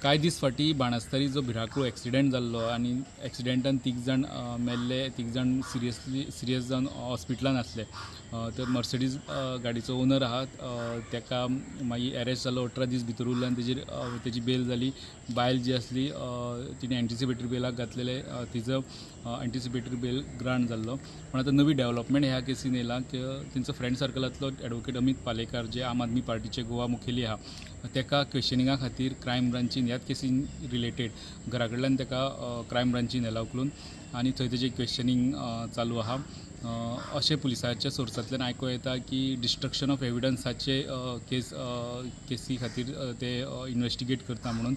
कांय दीस फाटीं बाणस्तारी जो भिरांकूळ एक्सिडेंट जाल्लो आनी एक्सिडेंटान 3 जाण मेल्ले, 3 जाण सिरियस जावन हॉस्पिटलान आसले. तर मर्सिडीज गाडीचो ओनर आहा तेका मागीर अरेस्ट जालो, 18 दीस भितर उरलो आनी तेजी बेल जाली. बायल जी आसली तिणें एंटिसिपेटरी बेलाक घातलेले, तिजो एंटिसिपेटरी बेल ग्रांट जाल्लो. पण आतां नवी डेव्हलपमेंट ह्या केसीन येयला की तेंचो फ्रेंड सर्कलांतलो एडवोकेट अमित पालेकार जे आम आदमी पार्टीचे गोवा मुखेली आहा तेका क्वेश्चनिंगा खातीर क्रायम ब्रांचीन ह्याच केसीन रिलेटेड घरा कडल्यान तेका क्रायम ब्रांचीन व्हेला उखलून आनी थंय तेजें क्वेश्चनिंग चालू आहा. अशें पुलिसाच्या सोर्सांतल्यान आयको येता की डिस्ट्रक्शन ऑफ एविडन्साचे केसी खातीर ते इन्वेस्टिगेट करता म्हणून.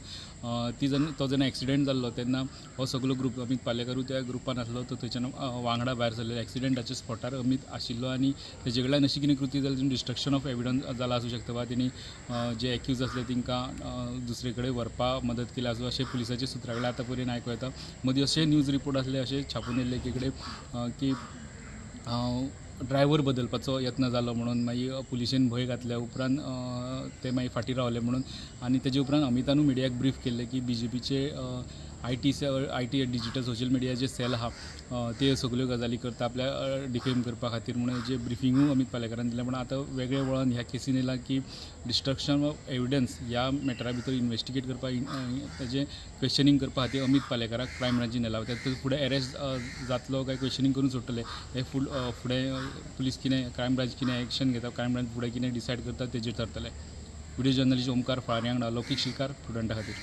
तो जेन्ना एक्सिडेंट जाल्लो तेन्ना हो सगळो ग्रूप अमित पालेकारूय त्या ग्रुपान आसलो, तो थंयच्यान वांगडा भायर सरलेलो. एक्सिडेंटाच्या स्पॉटार अमित आशिल्लो आनी तेजे कडल्यान अशी कितें कृती जाली तितून डिस्ट्रक्शन ऑफ एविडन्स जाला आसूं शकता वा तेणी जे एक्यूज आसले तांकां दुसरे कडेन व्हरपा मदत केली आसूं अशें पुलिसाच्या सुत्रा कडल्यान आतां पर्यंत आयको येता. मदीं अशें न्यूज रिपोर्ट आसले, अशें छापून येयल्ले एके कडेन की ड्रायव्हर बदलपाचो यत्न जालो म्हणून मागीर पुलिशेन भंय घातल्या उपरांत ते मागीर फाटीं रावले म्हणून. आनी तेजे उपरांत अमितानूय मिडियाक ब्रीफ केल्ले की BJPचे IT डिजिटल सोशल मिडिया जे सेल आहा ते सगळ्यो गजाली करता आपल्या डिफेम करपा खातीर म्हणून जे ब्रिफिंगूय अमित पालेकारान दिलें. पण आतां वेगळे वळण ह्या केसीन येयला की डिस्ट्रक्शन ऑफ एविडन्स ह्या मॅटरा भितर इन्वेस्टिगेट करपा तेजें क्वेश्चनिंग करपा खातीर अमित पालेकाराक क्रायम ब्रांचीन येयला. ते फुडें अरेस्ट जातलो काय क्वेश्चनिंग करून सुट्टले हे फुडें पुलीस कितें क्रायम ब्रांच कितें एक्शन घेता, क्रायम ब्रांच फुडें कितें डिसायड करता तेजेर ठरतलें. व्हिडिओ जर्नलिस्ट ओमकार फाळर्या वांगडा लौकीक शिकार, स्टुडंटा खातीर.